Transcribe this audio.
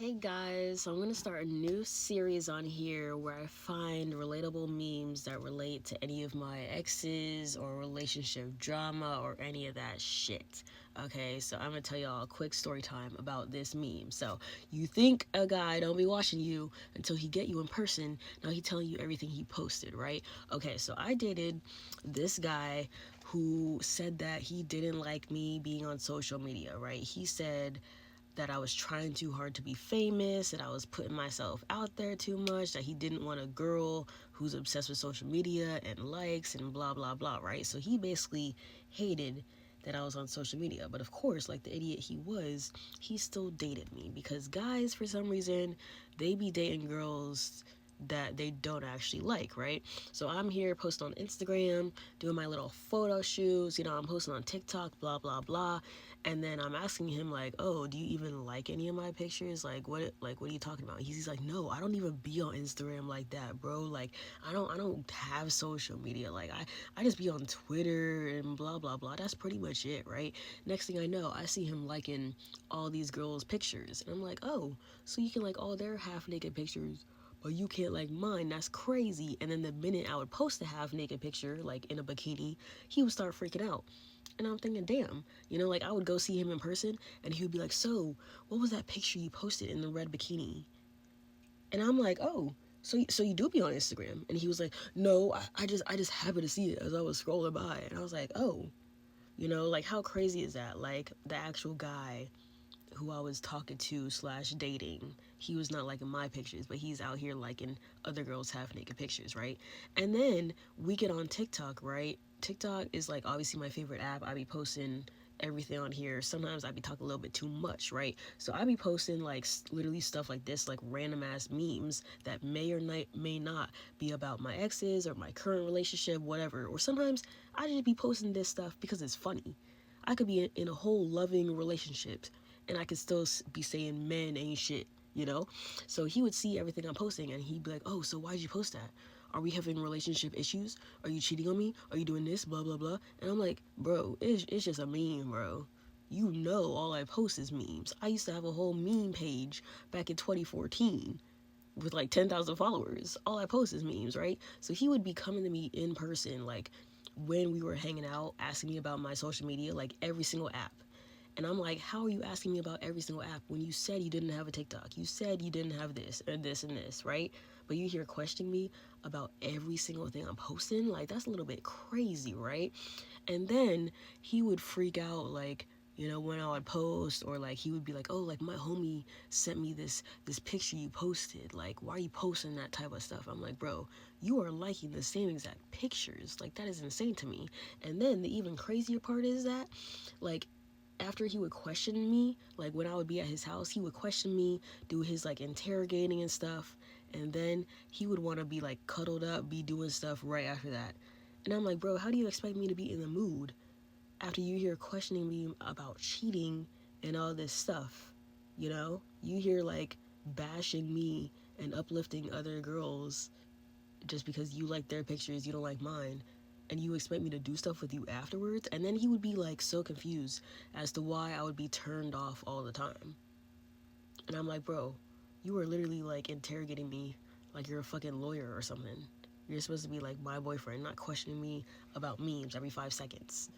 Hey guys, so I'm going to start a new series on here where I find relatable memes that relate to any of my exes or relationship drama or any of that shit. Okay, so I'm going to tell y'all a quick story time about this meme. So, you think a guy don't be watching you until he get you in person. Now he telling you everything he posted, right? Okay, so I dated this guy who said that he didn't like me being on social media, right? He said that I was trying too hard to be famous, that I was putting myself out there too much, that he didn't want a girl who's obsessed with social media and likes and blah blah blah, right? So he basically hated that I was on social media. But of course, like the idiot he was, he still dated me because guys, for some reason, they be dating girls that they don't actually like, right? So I'm here posting on Instagram, doing my little photo shoots, I'm posting on TikTok, blah blah blah. And then I'm asking him like, "Oh, do you even like any of my pictures? Like what are you talking about?" He's like, "No, I don't even be on Instagram like that, bro. Like I don't have social media. Like I just be on Twitter and blah blah blah. That's pretty much it, right?" Next thing I know, I see him liking all these girls' pictures. And I'm like, "Oh, so you can like all their half naked pictures, but you can't like mine. That's crazy." And then the minute I would post a half naked picture, like in a bikini, he would start freaking out. And I'm thinking, damn, like I would go see him in person and he would be like, "So, what was that picture you posted in the red bikini?" And I'm like, "Oh, so you do be on Instagram?" And he was like, "No, I just happened to see it as I was scrolling by." And I was like, "Oh, like how crazy is that? Like the actual guy who I was talking to slash dating, he was not liking my pictures, but he's out here liking other girls' half naked pictures, right?" And then we get on TikTok, right? TikTok is like obviously my favorite app. I be posting everything on here. Sometimes I be talking a little bit too much, right? So I be posting like literally stuff like this, like random ass memes that may not be about my exes or my current relationship, whatever. Or sometimes I just be posting this stuff because it's funny. I could be in a whole loving relationship and I could still be saying men ain't shit. So he would see everything I'm posting and he'd be like, "Oh, so why'd you post that? Are we having relationship issues? Are you cheating on me? Are you doing this? Blah, blah, blah." And I'm like, "Bro, it's just a meme, bro. You know all I post is memes. I used to have a whole meme page back in 2014 with like 10,000 followers. All I post is memes, right?" So he would be coming to me in person, like when we were hanging out, asking me about my social media, like every single app. And I'm like, "How are you asking me about every single app when you said you didn't have a TikTok? You said you didn't have this or this and this, right? But you here questioning me about every single thing I'm posting? Like, that's a little bit crazy, right?" And then he would freak out, like, when I would post, or like he would be like, "Oh, like my homie sent me this picture you posted. Like, why are you posting that type of stuff?" I'm like, "Bro, you are liking the same exact pictures. Like, that is insane to me." And then the even crazier part is that, like, after he would question me, like when I would be at his house, he would question me, do his like interrogating and stuff, and then he would want to be like cuddled up, be doing stuff right after that. And I'm like, "Bro, how do you expect me to be in the mood after you here questioning me about cheating and all this stuff? You hear like bashing me and uplifting other girls just because you like their pictures, you don't like mine, and you expect me to do stuff with you afterwards?" And then he would be like so confused as to why I would be turned off all the time. And I'm like, "Bro, you are literally like interrogating me like you're a fucking lawyer or something. You're supposed to be like my boyfriend, not questioning me about memes every 5 seconds."